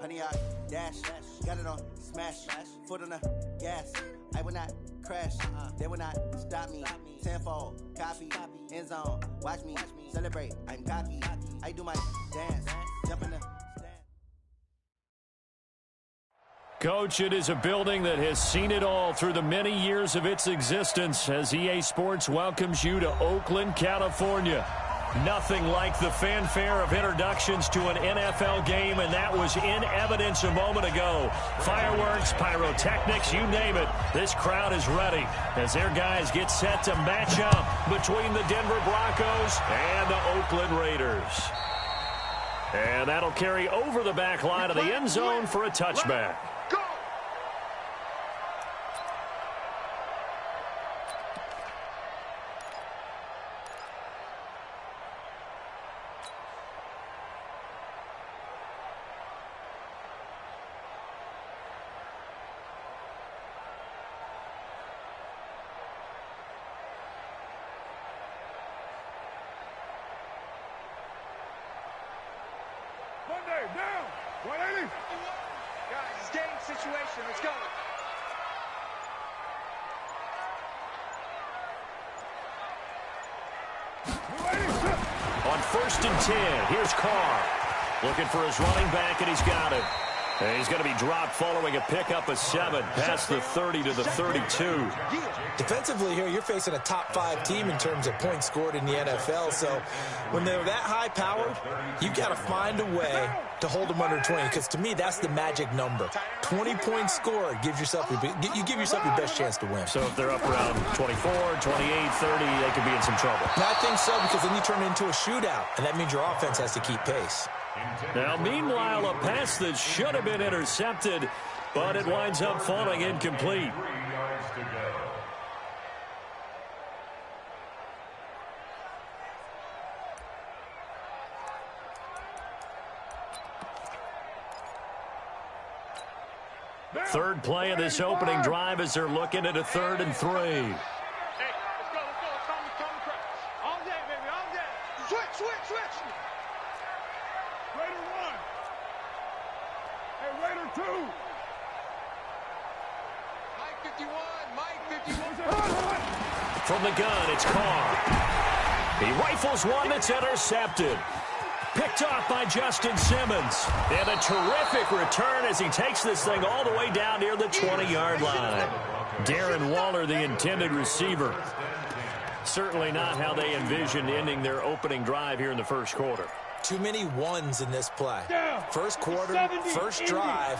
honey, I dash, got it on smash, foot on the gas. I will not crash, they will not stop me. Tenfold, copy, end zone, watch me celebrate. I'm cocky, I do my dance, jump in the stand. Coach, it is a building that has seen it all through the many years of its existence as EA Sports welcomes you to Oakland, California. Nothing like the fanfare of introductions to an NFL game, and that was in evidence a moment ago. Fireworks, pyrotechnics, you name it. This crowd is ready as their guys get set to match up between the Denver Broncos and the Oakland Raiders. And that'll carry over the back line of the end zone for a touchback. Down! 180! Guys, it's game situation. Let's go. On 1st and 10, here's Carr. Looking for his running back, and he's got it. And he's going to be dropped following a pickup of 7 past the 30 to the 32. Defensively here, you're facing a top-5 team in terms of points scored in the NFL. So when they're that high-powered, you've got to find a way to hold them under 20. Because to me, that's the magic number. 20 points scored gives yourself you give yourself your best chance to win. So if they're up around 24, 28, 30, they could be in some trouble. And I think so, because then you turn it into a shootout, and that means your offense has to keep pace. Now, meanwhile, a pass that should have been intercepted, but it winds up falling incomplete. Third play of this opening drive as they're looking at a 3rd and 3. Hey, let's go. It's time to crash. All day, baby, all day. Switch. Raider 1. Hey, Raider 2. Mike 51. From the gun, it's Carr. He rifles one that's intercepted. Picked off by Justin Simmons. And a terrific return as he takes this thing all the way down near the 20-yard line. Darren Waller, the intended receiver. Certainly not how they envisioned ending their opening drive here in the first quarter. Too many ones in this play. First quarter, first drive,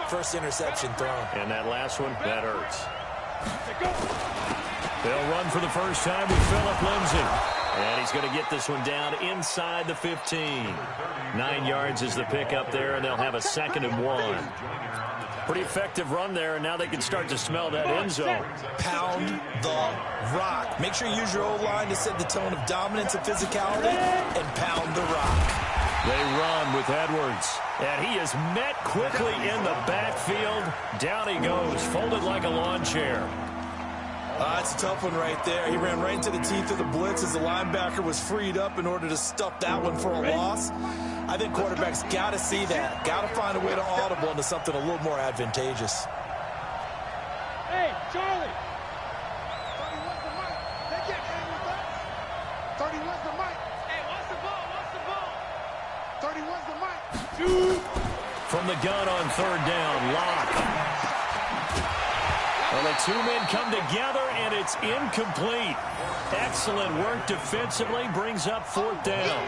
first interception thrown. And that last one, that hurts. They'll run for the first time with Phillip Lindsay. And he's going to get this one down inside the 15. 9 yards is the pickup there, and they'll have a 2nd and 1. Pretty effective run there, and now they can start to smell that end zone. Pound the rock. Make sure you use your O-line to set the tone of dominance and physicality, and pound the rock. They run with Edwards, and he is met quickly in the backfield. Down he goes, folded like a lawn chair. That's a tough one right there. He ran right into the teeth of the blitz as the linebacker was freed up in order to stuff that one for a loss. I think quarterbacks got to see that. Got to find a way to audible into something a little more advantageous. Hey, Charlie. 31's the mic. They can't hang with us. 31's the mic. Hey, what's the ball? 31's the mic. From the gun on 3rd down, Locke. Well, the 2 men come together, and it's incomplete. Excellent work defensively, brings up 4th down.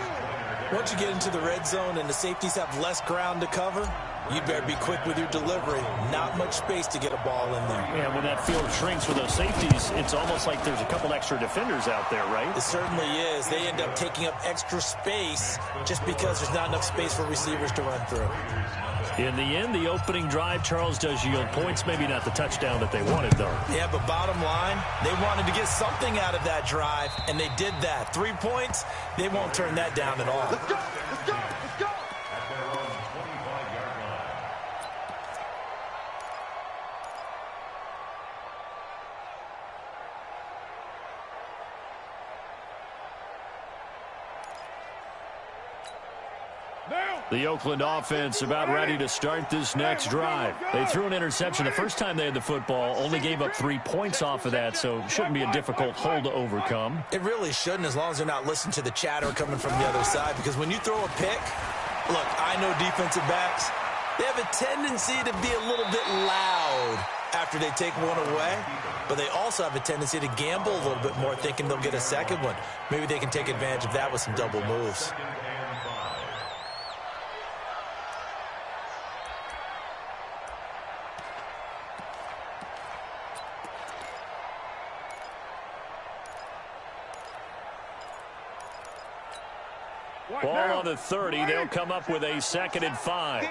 Once you get into the red zone and the safeties have less ground to cover, you better be quick with your delivery. Not much space to get a ball in there. Yeah, when that field shrinks with those safeties, it's almost like there's a couple extra defenders out there, right? It certainly is. They end up taking up extra space just because there's not enough space for receivers to run through. In the end, the opening drive, Charles, does yield points. Maybe not the touchdown that they wanted, though. Yeah, but bottom line, they wanted to get something out of that drive, and they did that. 3 points, they won't turn that down at all. Let's go. The Oakland offense about ready to start this next drive. They threw an interception the first time they had the football, only gave up 3 points off of that, so it shouldn't be a difficult hole to overcome. It really shouldn't, as long as they're not listening to the chatter coming from the other side, because when you throw a pick, look, I know defensive backs, they have a tendency to be a little bit loud after they take one away, but they also have a tendency to gamble a little bit more, thinking they'll get a second one. Maybe they can take advantage of that with some double moves. Ball on the 30. They'll come up with a 2nd and 5. 6-18.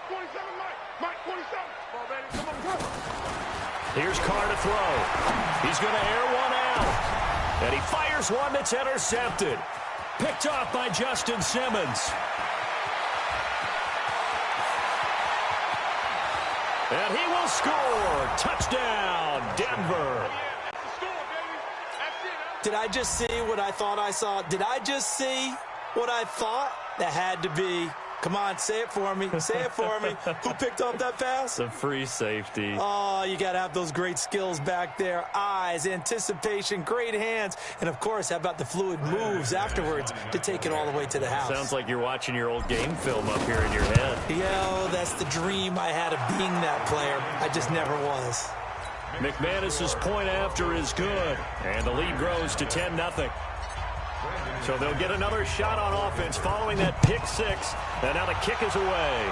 27 Mike, 27. Come on, baby. Come on. Here's Carr to throw. He's going to air one out. And he fires one that's intercepted. Picked off by Justin Simmons. And he will score. Touchdown, Denver. Did I just see what I thought I saw? Did I just see what I thought? That had to be. Come on, say it for me. Say it for me. Who picked up that pass? The free safety. Oh, you got to have those great skills back there. Eyes, anticipation, great hands. And, of course, how about the fluid moves afterwards to take it all the way to the house? Sounds like you're watching your old game film up here in your head. Yo, that's the dream I had of being that player. I just never was. McManus's point after is good, and the lead grows to 10-0. So they'll get another shot on offense following that pick 6, and now the kick is away.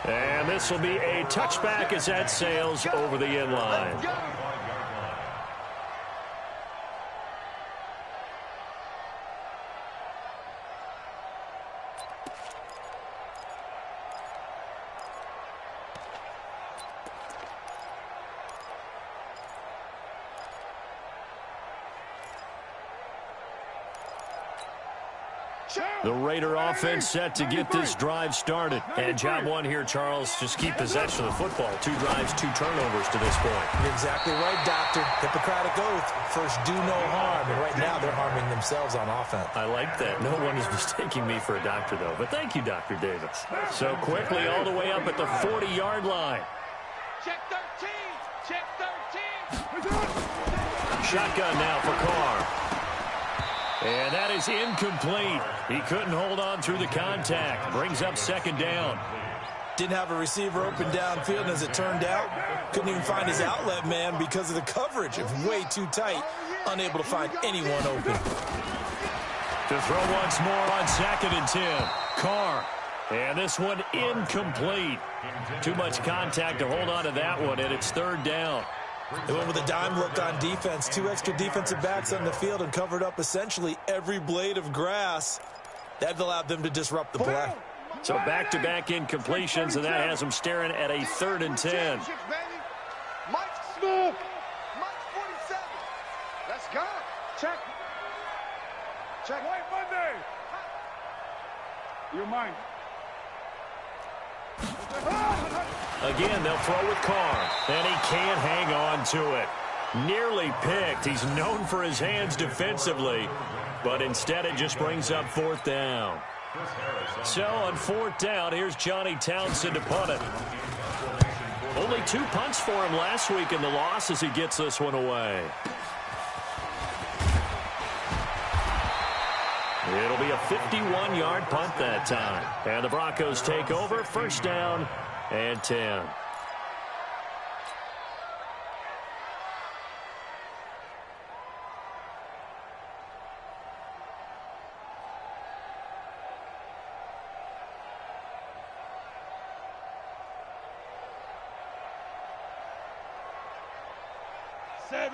And this will be a touchback as that sails over the end line. The Raider offense set to get this drive started. And job one here, Charles, just keep possession of the football. 2 drives, 2 turnovers to this point. You're exactly right, Doctor. Hippocratic oath. First, do no harm. And right now, they're harming themselves on offense. I like that. No one is mistaking me for a doctor, though. But thank you, Dr. Davis. So quickly all the way up at the 40-yard line. Check 13. Check 13. Shotgun now for Carr. And that is incomplete. He couldn't hold on through the contact. Brings up 2nd down. Didn't have a receiver open downfield, and as it turned out, couldn't even find his outlet man because of the coverage. It was way too tight. Unable to find anyone open. To throw once more on 2nd and 10. Carr. And this one incomplete. Too much contact to hold on to that one, and it's 3rd down. They went with a dime look on defense. 2 extra defensive backs on the field and covered up essentially every blade of grass. That allowed them to disrupt the play. So back-to-back incompletions, and that has them staring at a 3rd and 10. Mike Snoop. Mike 47. Let's go. Check. Check. White Monday. You're mine. Again, they'll throw with Carr, and he can't hang on to it. Nearly picked. He's known for his hands defensively, but instead it just brings up 4th down. So on 4th down, here's Johnny Townsend to punt it. Only 2 punts for him last week in the loss as he gets this one away. It'll be a 51-yard punt that time. And the Broncos take over, 1st down and 10.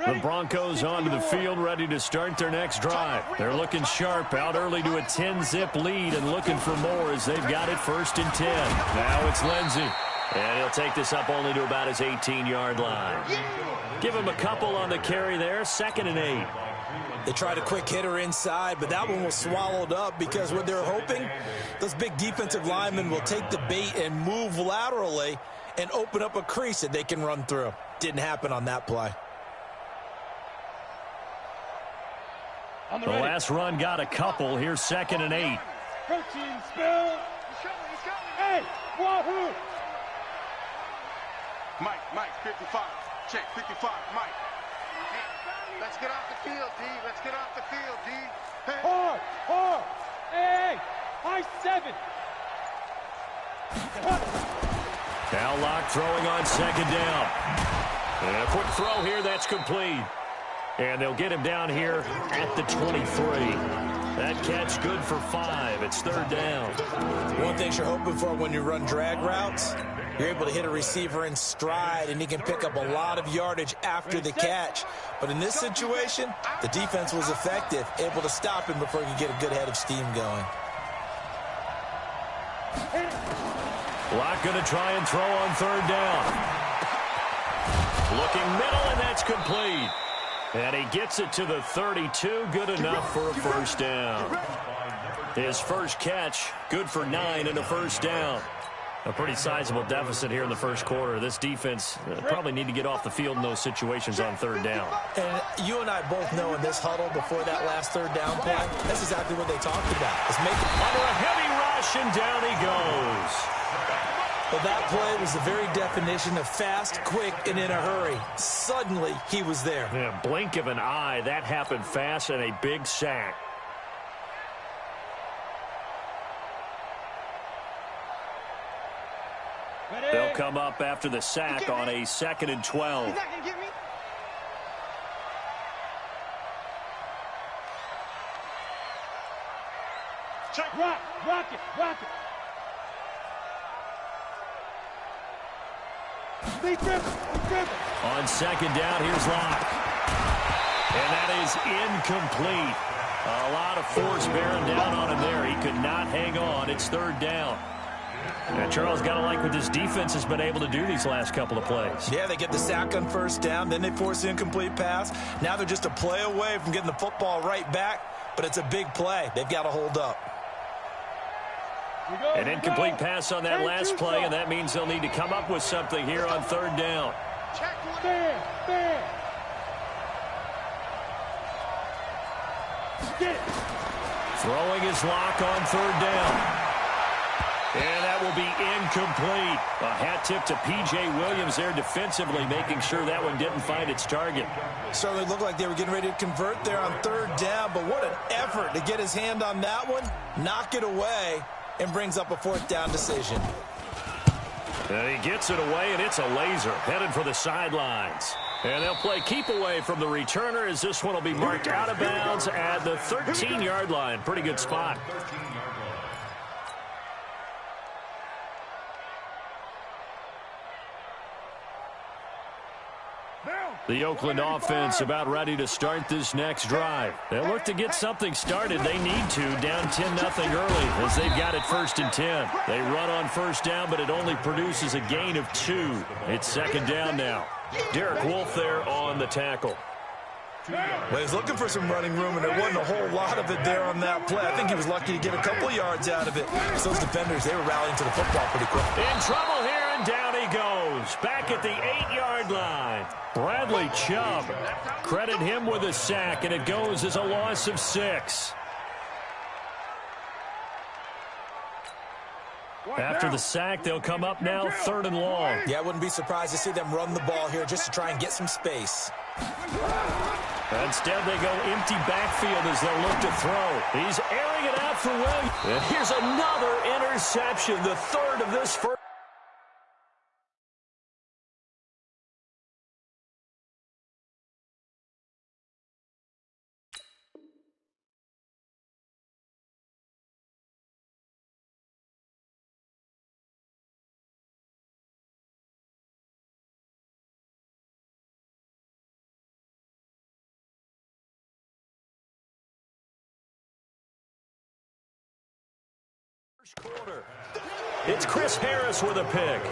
The Broncos onto the field, ready to start their next drive. They're looking sharp, out early to a 10-zip lead and looking for more as they've got it 1st and 10. Now it's Lindsey, and he'll take this up only to about his 18-yard line. Give him a couple on the carry there, 2nd and 8. They tried a quick hitter inside, but that one was swallowed up because what they're hoping, those big defensive linemen will take the bait and move laterally and open up a crease that they can run through. Didn't happen on that play. The last run got a couple. Here's 2nd and 8. Protein spill. Hey, wahoo! Mike, 55. Check, 55, Mike. Hey, let's get off the field, D. Let's get off the field, D. Hey. Hard. Hey, high 7. Now Locke throwing on 2nd down. And a quick throw here, that's complete. And they'll get him down here at the 23. That catch good for 5. It's 3rd down. One thing you're hoping for when you run drag routes, you're able to hit a receiver in stride, and he can pick up a lot of yardage after the catch. But in this situation, the defense was effective, able to stop him before he could get a good head of steam going. Locke going to try and throw on 3rd down. Looking middle, and that's complete. And he gets it to the 32. Good enough for a 1st down. His first catch, good for 9 and a 1st down. A pretty sizable deficit here in the 1st quarter. This defense probably need to get off the field in those situations on 3rd down. And you and I both know in this huddle before that last 3rd down play, that's exactly what they talked about. Is making under a heavy rush, and down he goes. Well, that play was the very definition of fast, quick, and in a hurry. Suddenly, he was there. Yeah, blink of an eye, that happened fast, and a big sack. They'll come up after the sack on a 2nd and 12. He's not gonna get me. Check. Rock it. Lead dribble. On 2nd down, here's Locke. And that is incomplete. A lot of force bearing down on him there. He could not hang on. It's 3rd down. And Charles, got to like what this defense has been able to do these last couple of plays. Yeah, they get the sack on 1st down, then they force the incomplete pass. Now they're just a play away from getting the football right back, but it's a big play. They've got to hold up. An incomplete pass on that last play, and that means they'll need to come up with something here on 3rd down. Fair. Get it. Throwing his Locke on 3rd down. And that will be incomplete. A hat tip to P.J. Williams there defensively, making sure that one didn't find its target. Certainly looked like they were getting ready to convert there on 3rd down, but what an effort to get his hand on that one, knock it away, and brings up a 4th down decision. And he gets it away, and it's a laser headed for the sidelines. And they'll play keep away from the returner as this one will be marked out of bounds at the 13-yard line. Pretty good spot. The Oakland offense about ready to start this next drive. They'll look to get something started. They need to, down 10-0 early as they've got it 1st and 10. They run on 1st down, but it only produces a gain of 2. It's 2nd down now. Derek Wolfe there on the tackle. Well, he's looking for some running room, and there wasn't a whole lot of it there on that play. I think he was lucky to get a couple of yards out of it. So those defenders, they were rallying to the football pretty quick. In trouble here, and down he goes. Back at the 8-yard line. Bradley Chubb. Credit him with a sack, and it goes as a loss of 6. After the sack, they'll come up now 3rd and long. Yeah, I wouldn't be surprised to see them run the ball here just to try and get some space. Instead, they go empty backfield as they'll look to throw. He's airing it out for Williams. And here's another interception, the 3rd of this first. Quarter. It's Chris Harris with a pick.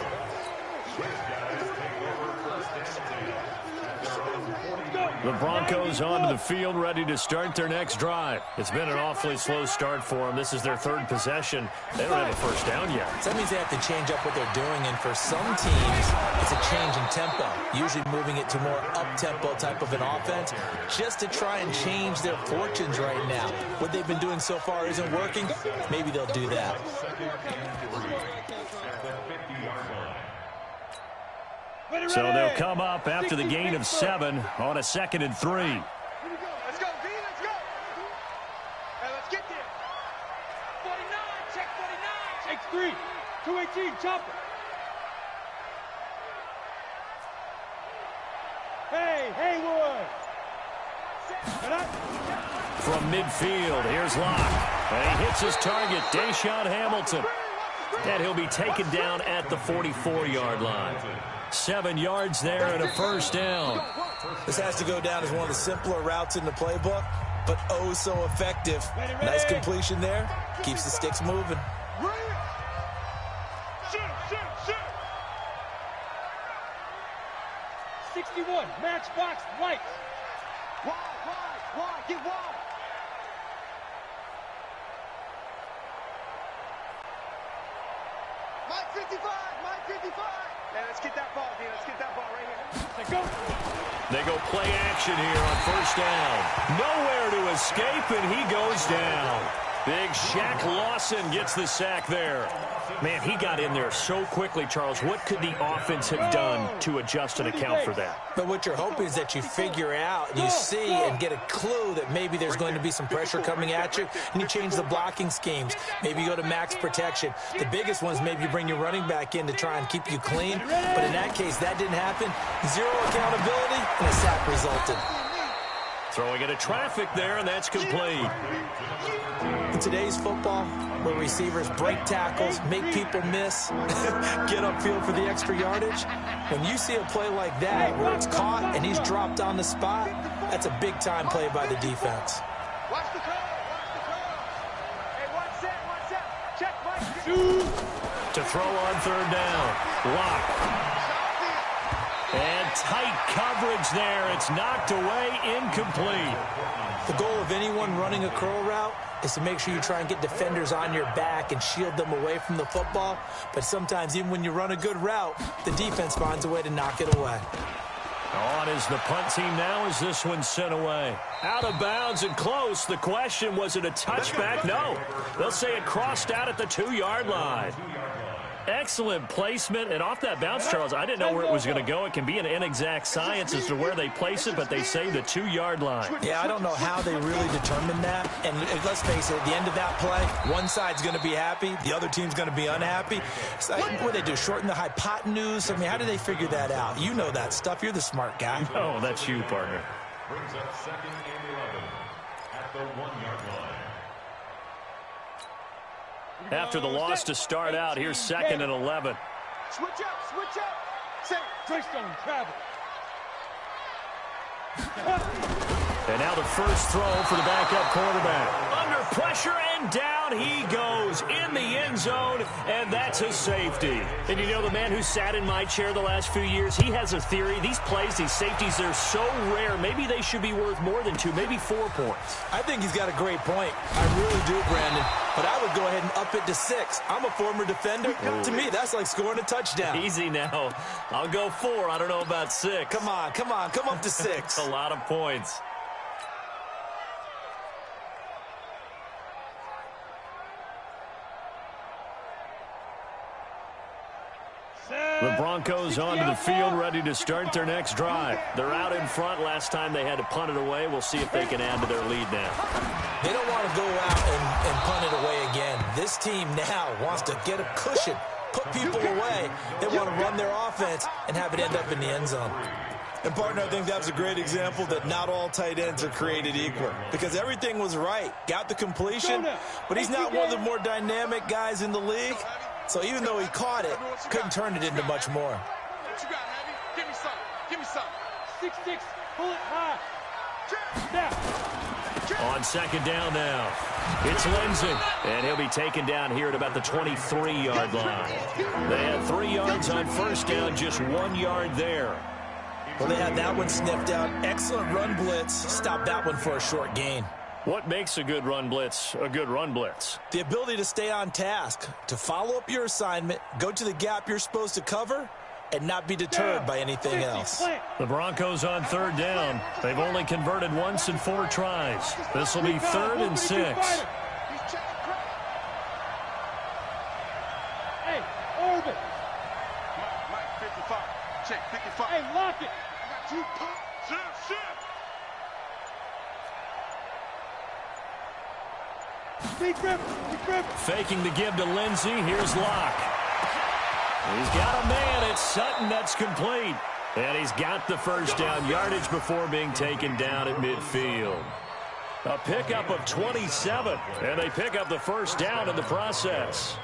The Broncos onto the field, ready to start their next drive. It's been an awfully slow start for them. This is their third possession. They don't have a first down yet. So that means they have to change up what they're doing, and for some teams, it's a change in tempo, usually moving it to more up-tempo type of an offense, just to try and change their fortunes right now. What they've been doing so far isn't working. Maybe they'll do that. So they'll come up after the gain of 7 on a 2nd and 3. Let's go, D, let's go. Hey, let's get there. 49, check 49. Check 3, 218, chopper. Hey, Haywood. From midfield, here's Locke. And he hits his target, Deshaun Hamilton. And he'll be taken down at the 44-yard line. 7 yards there and a first down. This has to go down as one of the simpler routes in the playbook, but oh so effective. Nice completion there. Keeps the sticks moving. Shoot. 61, matchbox, white. Wide, get wide. Mike 55. Hey, let's get that ball, D. Let's get that ball right here. Let's go. They go play action here on first down. Nowhere to escape, and he goes down. Big Shaq Lawson gets the sack there. Man, he got in there so quickly, Charles. What could the offense have done to adjust and account for that? But what you're hoping is that you figure out, and you see and get a clue that maybe there's going to be some pressure coming at you, and you change the blocking schemes. Maybe you go to max protection. The biggest ones, maybe you bring your running back in to try and keep you clean. But in that case, that didn't happen. Zero accountability, and a sack resulted. Throwing into traffic there, and that's complete. In today's football, where receivers break tackles, make people miss, get upfield for the extra yardage, when you see a play like that where it's caught and he's dropped on the spot, that's a big-time play by the defense. Watch the call. Hey, one set. Check, Mike. To throw on third down. Lock. And tight coverage there. It's knocked away, incomplete. The goal of anyone running a curl route is to make sure you try and get defenders on your back and shield them away from the football. But sometimes even when you run a good route, the defense finds a way to knock it away. On is the punt team now as this one's sent away. Out of bounds and close. The question, was it a touchback? No. They'll say it crossed out at the 2-yard line. Excellent placement, and off that bounce, Charles, I didn't know where it was going to go. It can be an inexact science as to where they place it, but they say the 2-yard line. Yeah, I don't know how they really determined that. And let's face it, at the end of that play, one side's going to be happy, the other team's going to be unhappy. So, what do they do, shorten the hypotenuse? I mean, how do they figure that out? You know that stuff. You're the smart guy. Oh, that's you, partner. Brings up 2nd and 11 at the 1-yard line. After the loss to start out, here's 2nd and 11. Switch up. Say, Treystone, travel. And now the first throw for the backup quarterback. Under pressure, and down he goes in the end zone, and that's a safety. And you know, the man who sat in my chair the last few years, he has a theory. These plays, these safeties, they're so rare. Maybe they should be worth more than 2, maybe 4 points. I think he's got a great point. I really do, Brandon. But I would go ahead and up it to 6. I'm a former defender. Ooh. To me, that's like scoring a touchdown. Easy now. I'll go 4. I don't know about 6. Come on. Come up to 6. A lot of points. The Broncos onto the field, ready to start their next drive. They're out in front. Last time they had to punt it away. We'll see if they can add to their lead now. They don't want to go out and punt it away again. This team now wants to get a cushion, put people away. They want to run their offense and have it end up in the end zone. And, partner, I think that was a great example that not all tight ends are created equal, because everything was right. Got the completion, but he's not one of the more dynamic guys in the league. So even though he caught it, couldn't turn it into much more. What you got, Heavy? Give me some. 6-6, pull it high. On 2nd down now, it's Lindsay, and he'll be taken down here at about the 23-yard line. They had 3 yards on first down, just 1 yard there. Well, they had that one sniffed out. Excellent run blitz. Stop that one for a short gain. What makes a good run blitz a good run blitz? The ability to stay on task, to follow up your assignment, go to the gap you're supposed to cover, and not be deterred by anything else. The Broncos on third down. They've only converted once in 4 tries. This will be 3rd and 6. Hey, Orbit. Mike, 55. Check, 55. Hey, lock it. I got 2 pumps. Shit. Big grip. Faking the give to Lindsey. Here's Locke. He's got a man. It's Sutton. That's complete. And he's got the first down yardage before being taken down at midfield. A pickup of 27. And they pick up the first down in the process.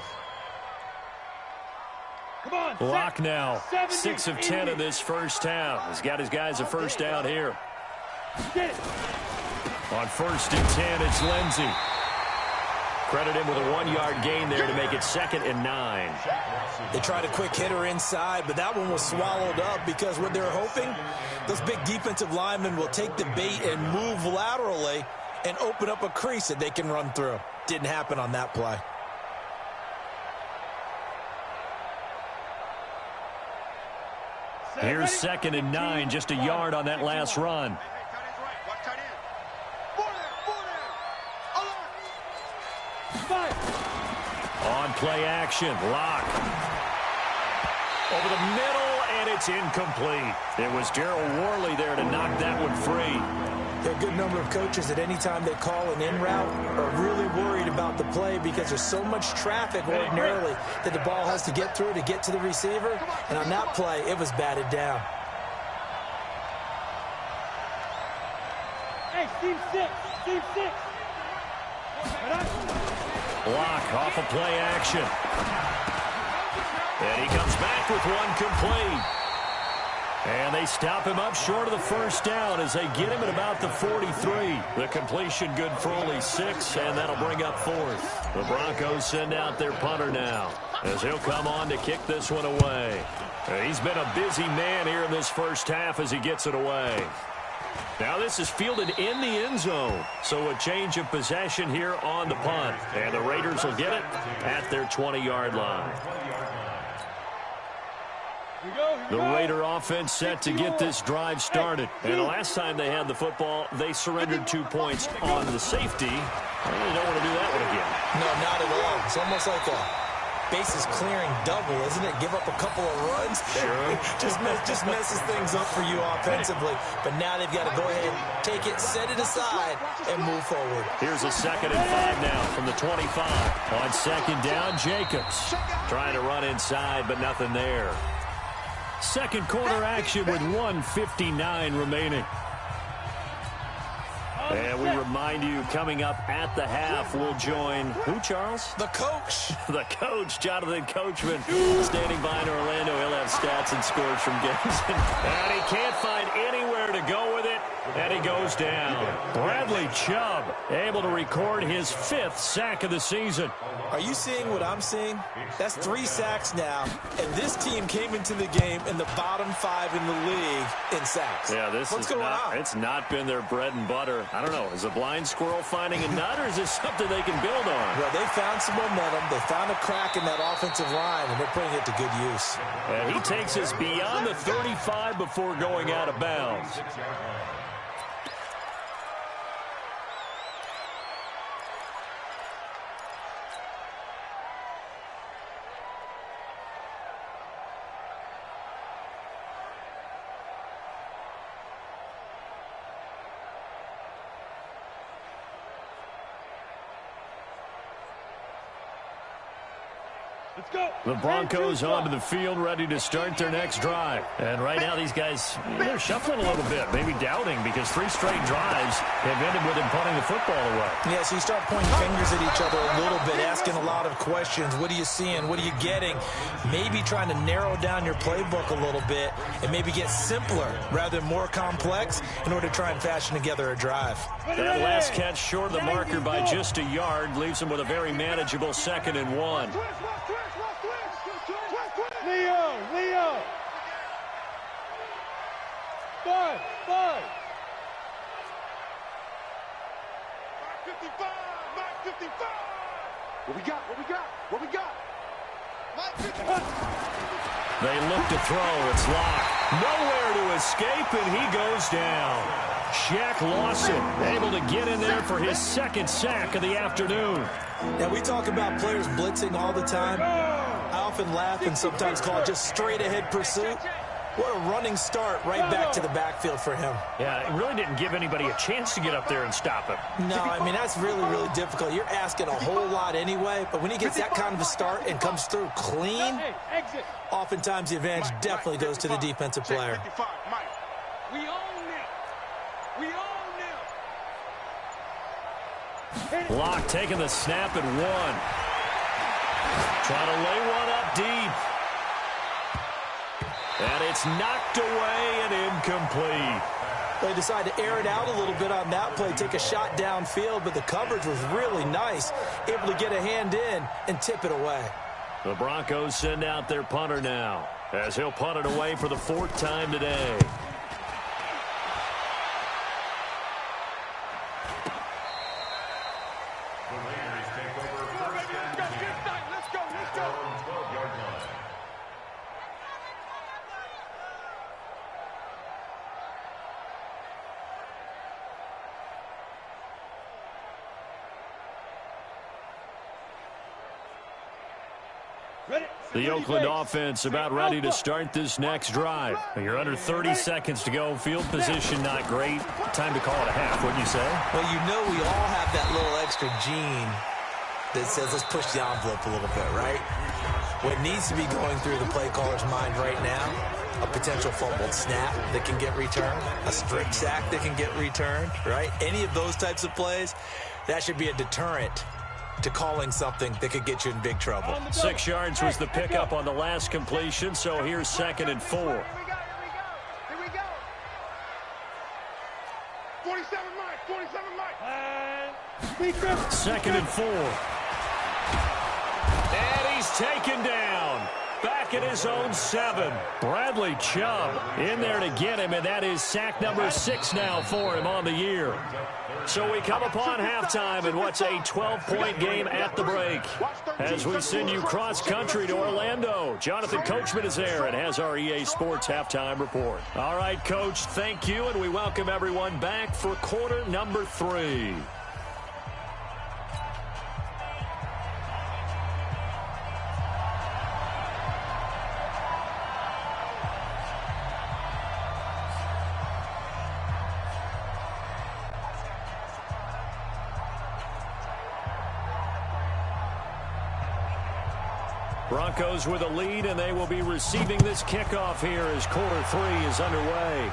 Come on. Locke now 6 of 10 in this first half. He's got his guys a first down here. Get it. On 1st and 10, it's Lindsey. Credit him with a 1-yard gain there to make it 2nd and 9. They tried a quick hitter inside, but that one was swallowed up because what they're hoping, those big defensive linemen will take the bait and move laterally and open up a crease that they can run through. Didn't happen on that play. Here's 2nd and 9, just a yard on that last run. Watch tight end. 4 there. Alert. On play action, Locke. Over the middle, and it's incomplete. It was Gerald Worley there to knock that one free. There are a good number of coaches at any time they call an in route are really worried about the play because there's so much traffic ordinarily that the ball has to get through to get to the receiver. And on that play, it was batted down. Hey, Team 6. Team 6. Locke off of play action. And he comes back with one complete. And they stop him up short of the first down as they get him at about the 43. The completion good for only 6, and that'll bring up 4th. The Broncos send out their punter now as he'll come on to kick this one away. He's been a busy man here in this first half as he gets it away. Now this is fielded in the end zone, so a change of possession here on the punt. And the Raiders will get it at their 20-yard line. The Raider offense set to get this drive started. And the last time they had the football, they surrendered 2 points on the safety. They don't want to do that one again. No, not at all. It's almost like a bases clearing double, isn't it? Give up a couple of runs. Sure. just messes things up for you offensively. But now they've got to go ahead, take it, set it aside, and move forward. Here's a 2nd and 5 now from the 25. On 2nd down, Jacobs trying to run inside, but nothing there. Second quarter action with 1:59 remaining. And we remind you, coming up at the half, we'll join who, Charles? The coach. The coach, Jonathan Coachman, standing by in Orlando. He'll have stats and scores from games. And he can't find anywhere to go with it, and he goes down. Bradley Chubb able to record his 5th sack of the season. Are you seeing what I'm seeing? That's 3 sacks now, and this team came into the game in the bottom 5 in the league in sacks. Yeah, what's going on? It's not been their bread and butter. I don't know. Is a blind squirrel finding a nut, or is this something they can build on? Well, they found some momentum. They found a crack in that offensive line, and they're putting it to good use. And he takes us beyond the 35 before going out of bounds. Let's go. The Broncos onto the field, ready to start their next drive. And right now, these guys, they're shuffling a little bit, maybe doubting, because 3 straight drives have ended with them punting the football away. Yeah, so you start pointing fingers at each other a little bit, asking a lot of questions. What are you seeing? What are you getting? Maybe trying to narrow down your playbook a little bit and maybe get simpler rather than more complex in order to try and fashion together a drive. That last catch short of the marker by just a yard leaves them with a very manageable 2nd and 1. Leo. Five. 55, Mike 55. What we got? Mike 55. They look to throw. It's locked. Nowhere to escape, and he goes down. Shaq Lawson able to get in there for his second sack of the afternoon. Now, we talk about players blitzing all the time. I often laugh and sometimes call it just straight-ahead pursuit. What a running start right back to the backfield for him. Yeah, it really didn't give anybody a chance to get up there and stop him. No, I mean, that's really, really difficult. You're asking a whole lot anyway, but when he gets that kind of a start and comes through clean, oftentimes the advantage definitely goes to the defensive player. 55, Mike. We own them. Locke taking the snap at 1. Trying to lay one up deep. And it's knocked away and incomplete. They decided to air it out a little bit on that play, take a shot downfield, but the coverage was really nice, able to get a hand in and tip it away. The Broncos send out their punter now, as he'll punt it away for the 4th time today. The Raiders take over first and 10. Let's go. 12-yard line. The Oakland offense about ready to start this next drive. You're under 30 seconds to go. Field position not great. Time to call it a half, wouldn't you say? Well, you know we all have that little extra gene that says let's push the envelope a little bit, right? What needs to be going through the play caller's mind right now, a potential fumbled snap that can get returned, a strip sack that can get returned, right? Any of those types of plays, that should be a deterrent to calling something that could get you in big trouble. 6 yards was the pickup on the last completion, so here's 2nd and 4. Here we go. 47 Mike. 2nd and 4. And he's taken down. Back at his own 7. Bradley Chubb in there to get him, and that is sack number 6 now for him on the year. So we come upon halftime in what's a 12-point game at the break. As we send you cross-country to Orlando, Jonathan Coachman is there and has our EA Sports halftime report. All right, Coach, thank you, and we welcome everyone back for quarter number 3. Broncos with a lead, and they will be receiving this kickoff here as quarter 3 is underway.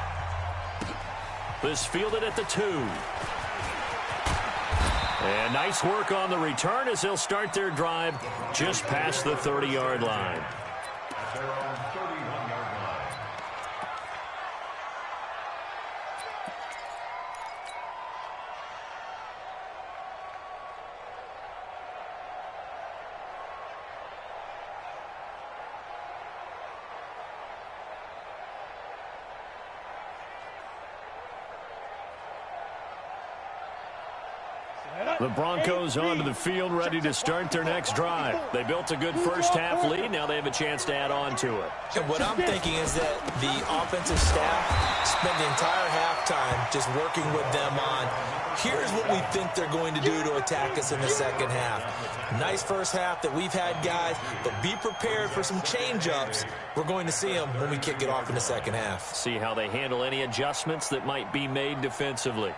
This fielded at the 2. And nice work on the return as they'll start their drive just past the 30-yard line. At their own 31-yard line. The Broncos onto the field, ready to start their next drive. They built a good first-half lead. Now they have a chance to add on to it. And what I'm thinking is that the offensive staff spent the entire halftime just working with them on, here's what we think they're going to do to attack us in the second half. Nice first half that we've had, guys, but be prepared for some change-ups. We're going to see them when we kick it off in the second half. See how they handle any adjustments that might be made defensively.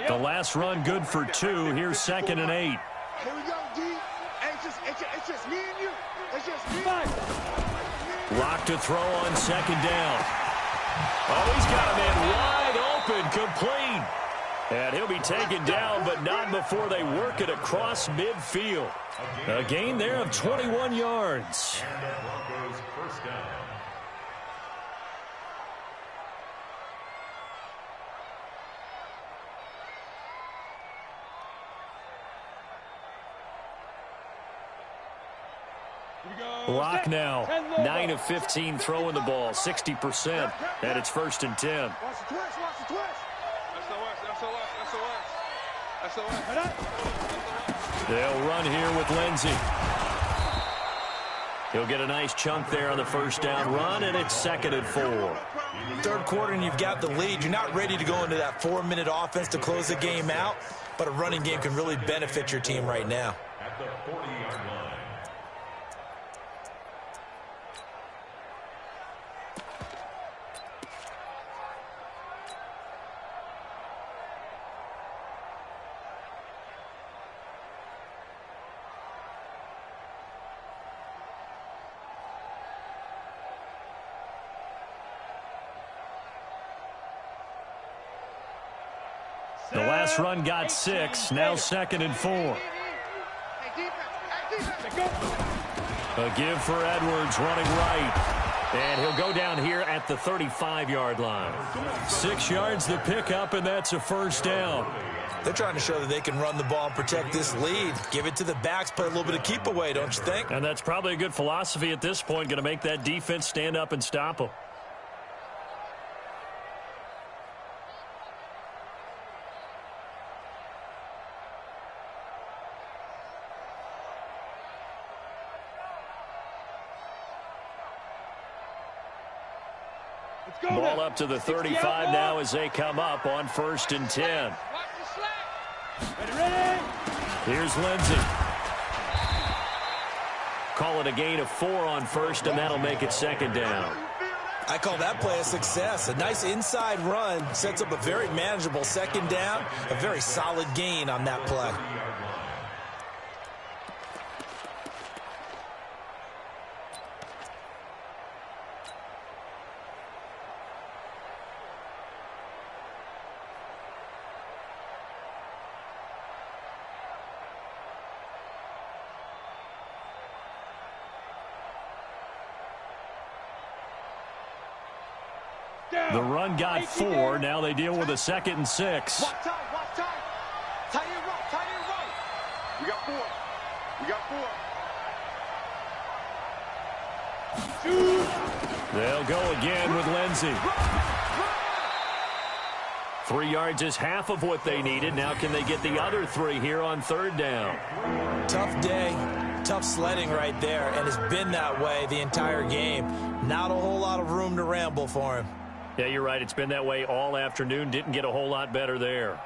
The last run good for 2. Here's 2nd and 8. Here we go, D. It's just me and you. It's just me. Lock to throw on 2nd down. Oh, he's got a man wide open, complete. And he'll be taken down, but not before they work it across midfield. A gain there of 21 yards. And the Broncos first down. Lock now. 9 of 15 throwing the ball. 60%. And it's 1st and 10. Watch the twist, watch the twist. SOS. They'll run here with Lindsey. He'll get a nice chunk there on the first down run, and it's 2nd and 4. Third quarter, and you've got the lead. You're not ready to go into that 4-minute offense to close the game out, but a running game can really benefit your team right now. At the 40-yard line. The last run got 6. Now 2nd and 4. A give for Edwards running right. And he'll go down here at the 35-yard line. 6 yards the pickup, and that's a first down. They're trying to show that they can run the ball and protect this lead. Give it to the backs, play a little bit of keep away, don't you think? And that's probably a good philosophy at this point. Going to make that defense stand up and stop them. Ball up to the 35 now as they come up on 1st and 10. Here's Lindsey. Call it a gain of 4 on 1st, and that'll make it 2nd down. I call that play a success. A nice inside run sets up a very manageable 2nd down. A very solid gain on that play. The run got 4. Now they deal with a 2nd and 6. Watch time. Tight end right. We got 4. They'll go again with Lindsey. 3 yards is half of what they needed. Now can they get the other 3 here on 3rd down? Tough day, tough sledding right there, and it's been that way the entire game. Not a whole lot of room to ramble for him. Yeah, you're right. It's been that way all afternoon. Didn't get a whole lot better there.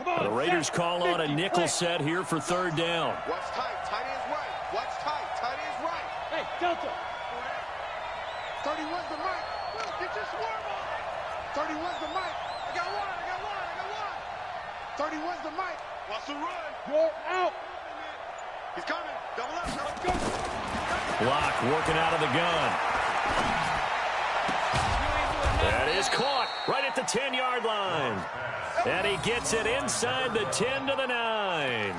The Raiders call on a nickel set here for 3rd down. Watch tight. Tight end's right. Watch tight. Tight end's right. Hey, Delta. 31's the mic. Get your swarm on. 31's the mic. I got one. 31's the mic. Watch the run. You're out. He's coming. Double up. Let's go. Block working out of the gun. That is caught right at the 10-yard line. And he gets it inside the 10 to the 9.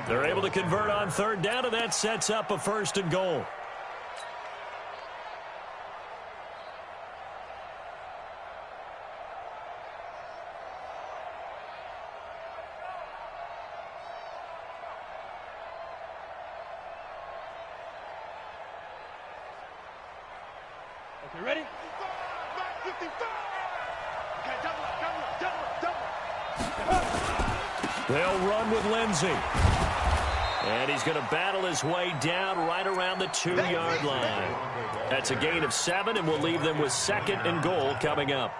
They're able to convert on 3rd down, and that sets up a 1st and goal. Okay, ready? 55. Okay, double. They'll run with Lindsey. And he's going to battle his way down right around the 2-yard line. That's a gain of 7, and we'll leave them with 2nd and goal coming up.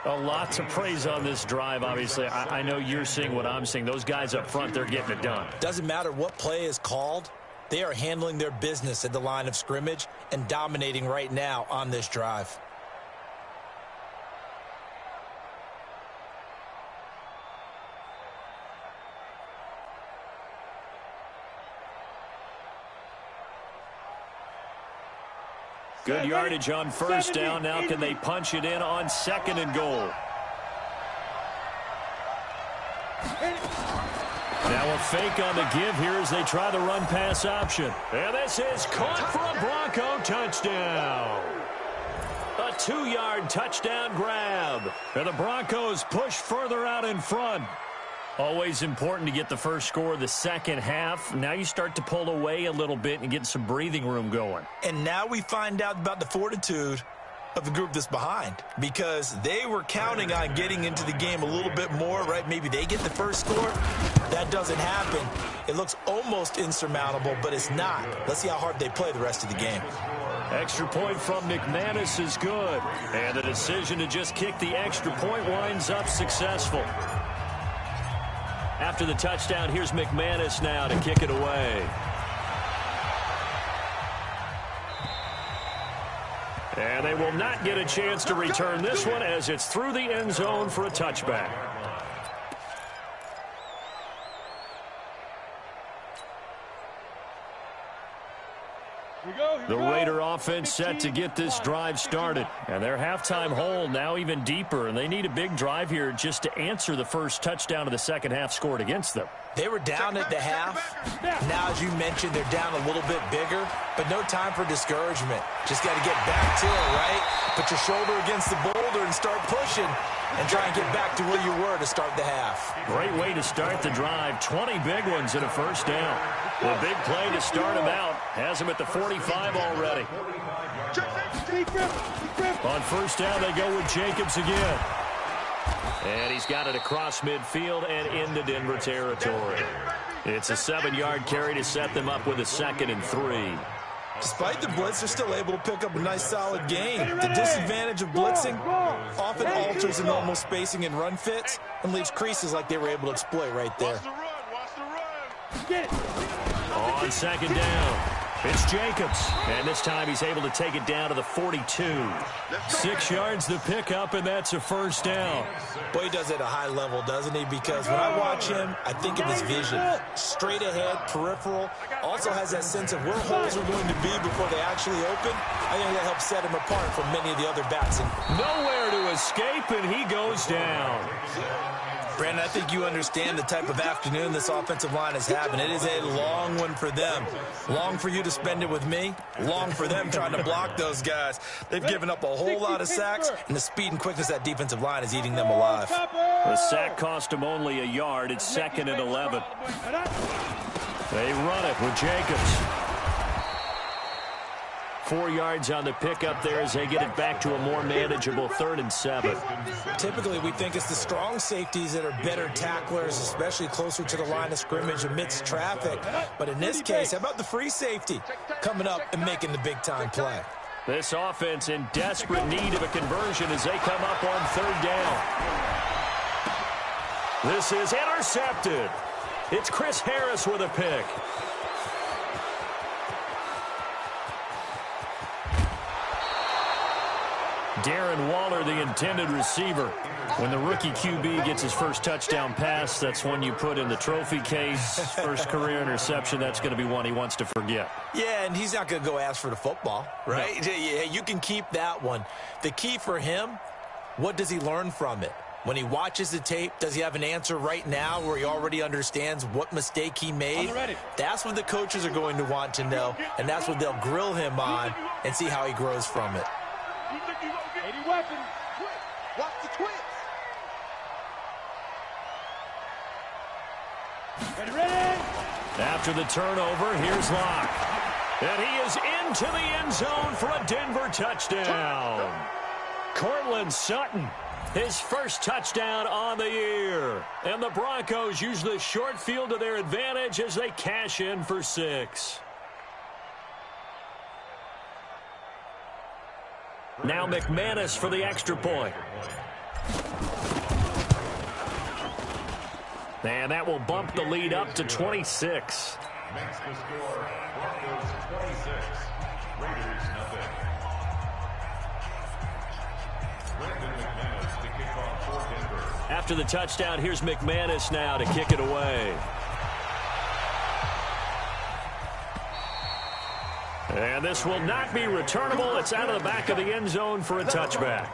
A lot to praise on this drive, obviously. I know you're seeing what I'm seeing. Those guys up front, they're getting it done. Doesn't matter what play is called. They are handling their business at the line of scrimmage and dominating right now on this drive. Good yardage on 1st down. Now can they punch it in on 2nd and goal? Now a fake on the give here as they try the run-pass option. And this is caught for a Bronco touchdown. A 2-yard touchdown grab. And the Broncos push further out in front. Always important to get the first score of the second half. Now you start to pull away a little bit and get some breathing room going. And now we find out about the fortitude of the group that's behind, because they were counting on getting into the game a little bit more, right? Maybe they get the first score. That doesn't happen. It looks almost insurmountable, but it's not. Let's see how hard they play the rest of the game. Extra point from McManus is good. And the decision to just kick the extra point winds up successful. After the touchdown, here's McManus now to kick it away. And they will not get a chance to return this one as it's through the end zone for a touchback. The Raider offense set to get this drive started. And their halftime hole now even deeper. And they need a big drive here just to answer the first touchdown of the second half scored against them. They were down at the half. Now, as you mentioned, they're down a little bit bigger, but no time for discouragement. Just got to get back to it, right? Put your shoulder against the boulder and start pushing and try and get back to where you were to start the half. Great way to start the drive. 20 big ones and a first down. The big play to start him out has him at the 45 already. On first down, they go with Jacobs again. And he's got it across midfield and into Denver territory. It's a 7-yard carry to set them up with a 2nd and 3. Despite the blitz, they're still able to pick up a nice solid gain. The disadvantage of blitzing often alters the normal spacing and run fits and leaves creases like they were able to exploit right there. On 2nd down, it's Jacobs. And this time he's able to take it down to the 42. 6 yards the pickup, and that's a first down. Boy, he does it at a high level, doesn't he? Because when I watch him, I think of his vision. Straight ahead, peripheral. Also has that sense of where holes are going to be before they actually open. I think that helps set him apart from many of the other backs. Nowhere to escape, and he goes down. Brandon, I think you understand the type of afternoon this offensive line is having. It is a long one for them. Long for you to spend it with me. Long for them trying to block those guys. They've given up a whole lot of sacks, and the speed and quickness of that defensive line is eating them alive. The sack cost him only a yard. It's 2nd and 11. They run it with Jacobs. 4 yards on the pickup there as they get it back to a more manageable 3rd and 7. Typically, we think it's the strong safeties that are better tacklers, especially closer to the line of scrimmage amidst traffic. But in this case, how about the free safety coming up and making the big-time play? This offense in desperate need of a conversion as they come up on 3rd down. This is intercepted. It's Chris Harris with a pick. Darren Waller, the intended receiver. When the rookie QB gets his first touchdown pass, that's one you put in the trophy case. First career interception, that's going to be one he wants to forget. Yeah, and he's not going to go ask for the football, right? No. Yeah, you can keep that one. The key for him, what does he learn from it? When he watches the tape, does he have an answer right now where he already understands what mistake he made? That's what the coaches are going to want to know, and that's what they'll grill him on and see how he grows from it. 80 weapons. Watch the twins. Ready. After the turnover, here's Locke. And he is into the end zone for a Denver touchdown. Cortland Sutton, his first touchdown on the year. And the Broncos use the short field to their advantage as they cash in for 6. Now McManus for the extra point. And that will bump the lead up to 26. Makes the score Broncos 26, Raiders nothing. Brandon McManus to kick off for Denver. After the touchdown, here's McManus now to kick it away. And this will not be returnable. It's out of the back of the end zone for a touchback.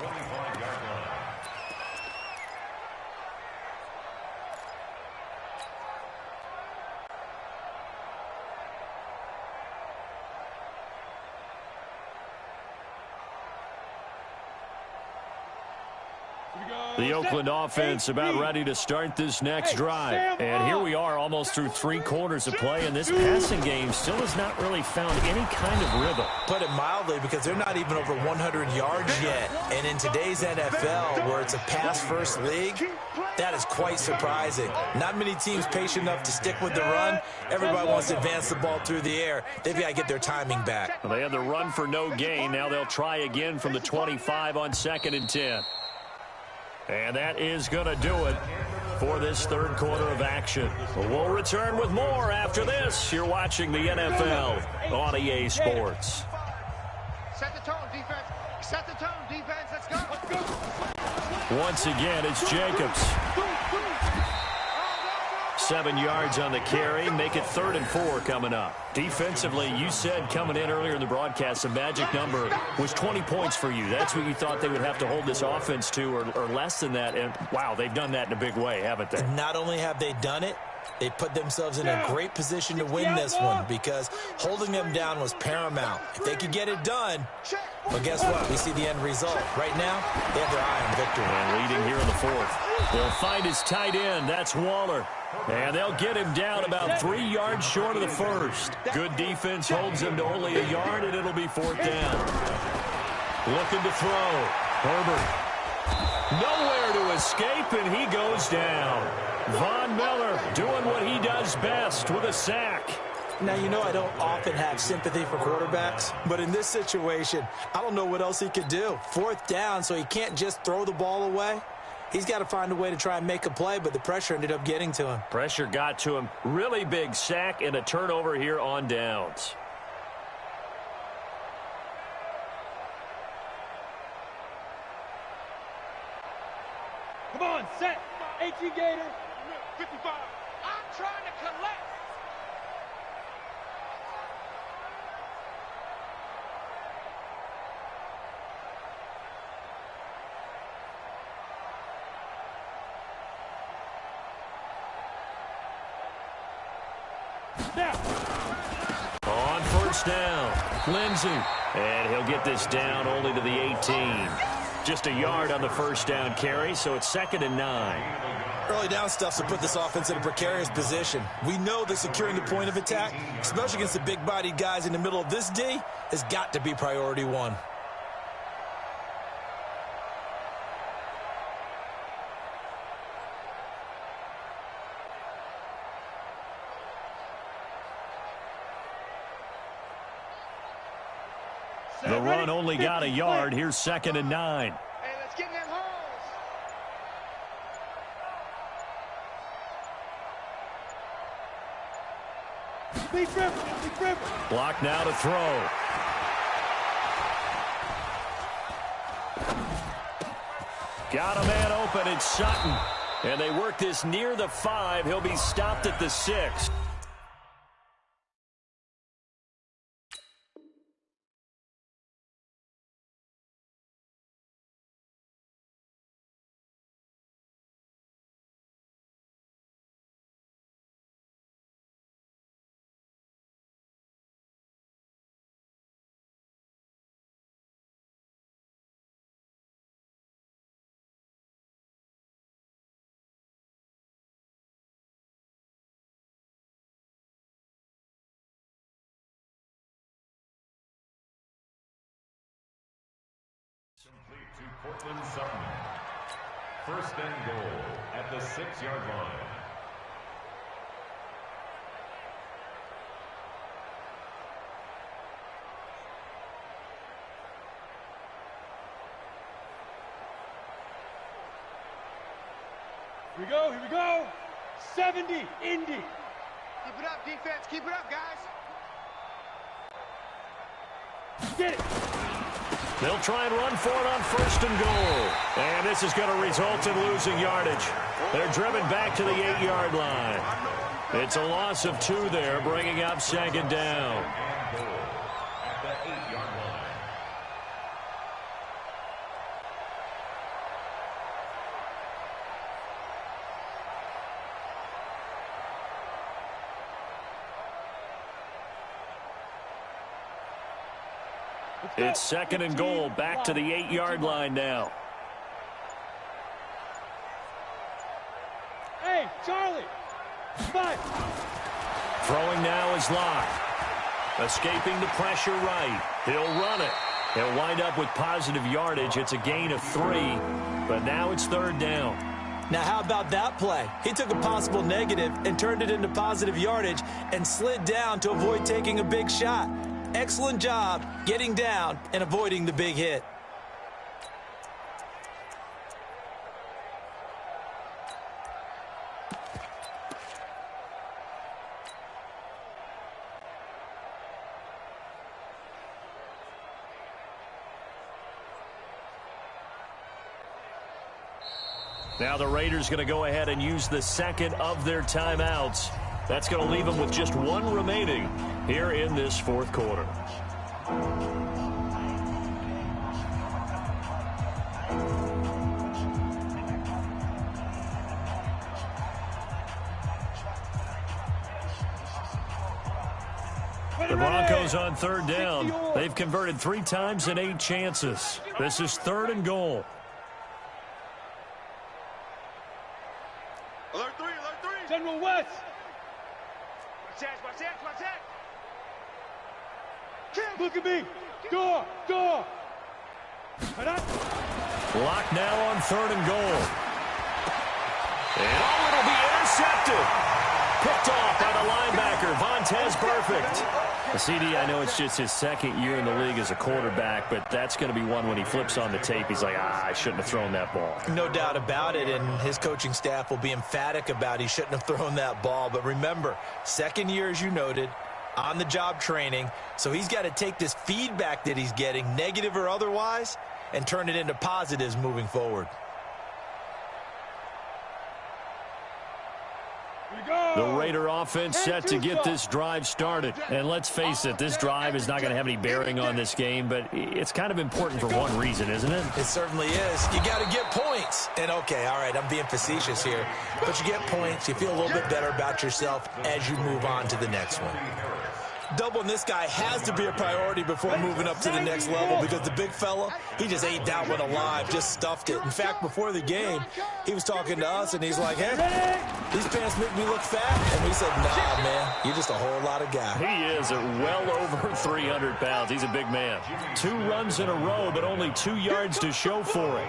The Oakland offense about ready to start this next drive. And here we are almost through 3 quarters of play, and this passing game still has not really found any kind of rhythm. Put it mildly, because they're not even over 100 yards yet. And in today's NFL, where it's a pass-first league, that is quite surprising. Not many teams patient enough to stick with the run. Everybody wants to advance the ball through the air. They've got to get their timing back. Well, they had the run for no gain. Now they'll try again from the 25 on 2nd and 10. And that is going to do it for this 3rd quarter of action. We'll return with more after this. You're watching the NFL on EA Sports. Set the tone, defense. Set the tone, defense. Let's go. Let's go. Once again, it's Jacobs. 7 yards on the carry. Make it 3rd and 4 coming up. Defensively, you said coming in earlier in the broadcast, the magic number was 20 points for you. That's what you thought they would have to hold this offense to, or less than that. And, wow, they've done that in a big way, haven't they? Not only have they done it, they put themselves in a great position to win this one, because holding them down was paramount. If they could get it done, well, guess what? We see the end result. Right now, they have their eye on victory. And leading here in the 4th. They'll find his tight end. That's Waller. And they'll get him down about 3 yards short of the 1st. Good defense holds him to only a yard, and it'll be 4th down. Looking to throw. Herbert. Nowhere to escape, and he goes down. Von Miller doing what he does best with a sack. Now, you know I don't often have sympathy for quarterbacks, but in this situation, I don't know what else he could do. 4th down, so he can't just throw the ball away. He's got to find a way to try and make a play, but the pressure ended up getting to him. Pressure got to him. Really big sack and a turnover here on downs. Come on, set. HE Gator. 55. I'm trying to collect. On 1st down, Lindsey. And he'll get this down only to the 18. Just a yard on the 1st down carry, so it's 2nd and 9. Early down stuff to put this offense in a precarious position. We know that securing the point of attack, especially against the big-bodied guys in the middle of this D, has got to be priority 1. The run only got a yard. Here's 2nd and 9. Hey, let's get in that holes. Big River. Block now to throw. Got a man open. It's Sutton. And they work this near the 5. He'll be stopped at the 6. Complete to Cortland Sutton. 1st and goal at the 6-yard line. Here we go. 70, Indy. Keep it up, defense. Keep it up, guys. Get it. They'll try and run for it on 1st and goal. And this is going to result in losing yardage. They're driven back to the 8-yard line. It's a loss of 2 there, bringing up 2nd down. And goal at the 8-yard line. It's 2nd and goal, back to the 8-yard line now. Hey, Charlie! Fight! Throwing now is Locke. Escaping the pressure right. He'll run it. He'll wind up with positive yardage. It's a gain of 3, but now it's 3rd down. Now, how about that play? He took a possible negative and turned it into positive yardage and slid down to avoid taking a big shot. Excellent job getting down and avoiding the big hit. Now the Raiders going to go ahead and use the second of their timeouts. That's going to leave them with just 1 remaining here in this 4th quarter. The Broncos on 3rd down. They've converted 3 times in 8 chances. This is 3rd and goal. Alert 3, alert 3. General West! Watch that. Look at me! Door! Lock now on 3rd and goal. And it'll be intercepted. Picked off by the linebacker, Vontaze Burfict. The CD, I know it's just his 2nd year in the league as a quarterback, but that's going to be one when he flips on the tape, he's like, I shouldn't have thrown that ball. No doubt about it, and his coaching staff will be emphatic about he shouldn't have thrown that ball. But remember, 2nd year, as you noted, on-the-job training, so he's got to take this feedback that he's getting, negative or otherwise, and turn it into positives moving forward. The Raider offense set to get this drive started. And let's face it, this drive is not going to have any bearing on this game, but it's kind of important for one reason, isn't it? It certainly is. You got to get points. And, okay, all right, I'm being facetious here. But you get points. You feel a little bit better about yourself as you move on to the next one. Doubling this guy has to be a priority before moving up to the next level because the big fella, he just ate that one alive, just stuffed it. In fact, before the game, he was talking to us, and he's like, hey, these pants make me look fat. And we said, nah, man, you're just a whole lot of guy. He is at well over 300 pounds. He's a big man. 2 runs in a row, but only 2 yards to show for it.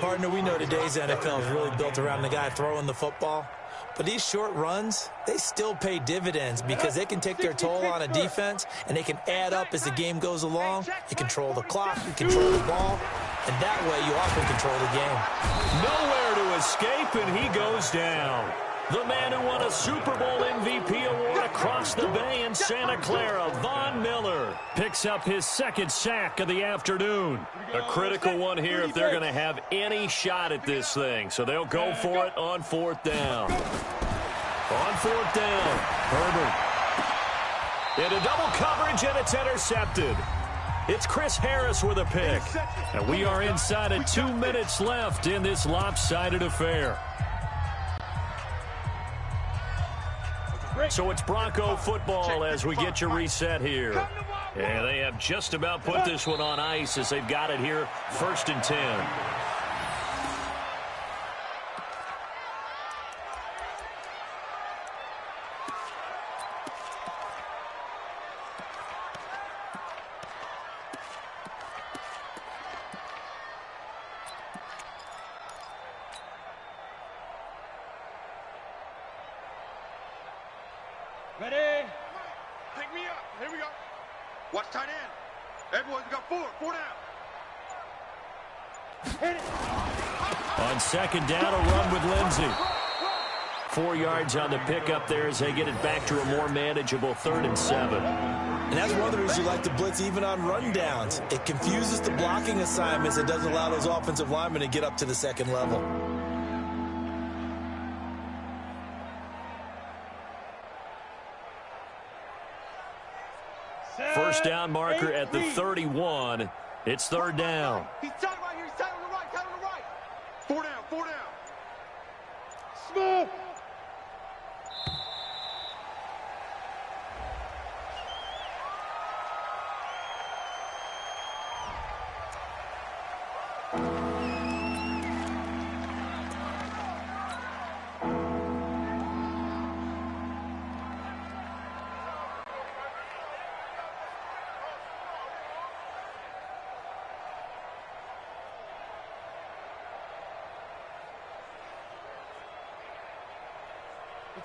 Partner, we know today's NFL is really built around the guy throwing the football. But these short runs, they still pay dividends because they can take their toll on a defense, and they can add up as the game goes along. You control the clock, you control the ball, and that way you often control the game. Nowhere to escape, and he goes down. The man who won a Super Bowl MVP award across the bay in Santa Clara, Von Miller, picks up his 2nd sack of the afternoon. A critical one here if they're going to have any shot at this thing. So they'll go for it on 4th down. On 4th down, Herbert. Into double coverage, and it's intercepted. It's Chris Harris with a pick. And we are inside of 2 minutes left in this lopsided affair. So it's Bronco football as we get you reset here. And they have just about put this one on ice as they've got it here, 1st and 10. Ready? Pick me up. Here we go. Watch tight end. Everyone's got 4 down. Hit it. On 2nd down, a run with Lindsey. 4 yards on the pickup there as they get it back to a more manageable 3rd and 7. And that's one of the reasons you like to blitz even on rundowns. It confuses the blocking assignments. It doesn't allow those offensive linemen to get up to the 2nd level. First down marker at the 31. It's 3rd down. He's tight right here. He's tight on the right. Tight on the right. 4 down. 4 down. Smooth.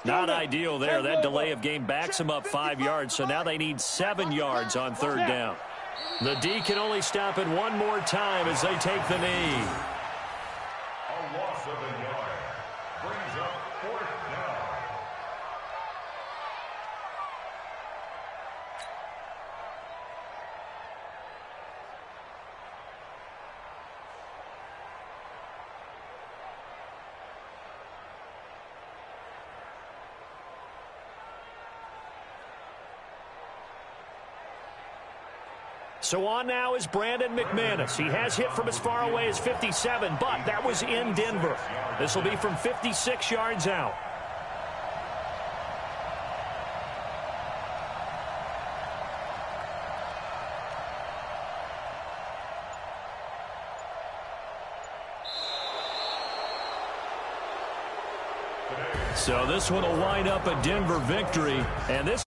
Not ideal there. That delay of game backs them up 5 yards, so now they need 7 yards on third down. The D can only stop it one more time as they take the knee. A loss of a yard brings up fourth down. So on now is Brandon McManus. He has hit from as far away as 57, but that was in Denver. This will be from 56 yards out. So this one will wind up a Denver victory, and this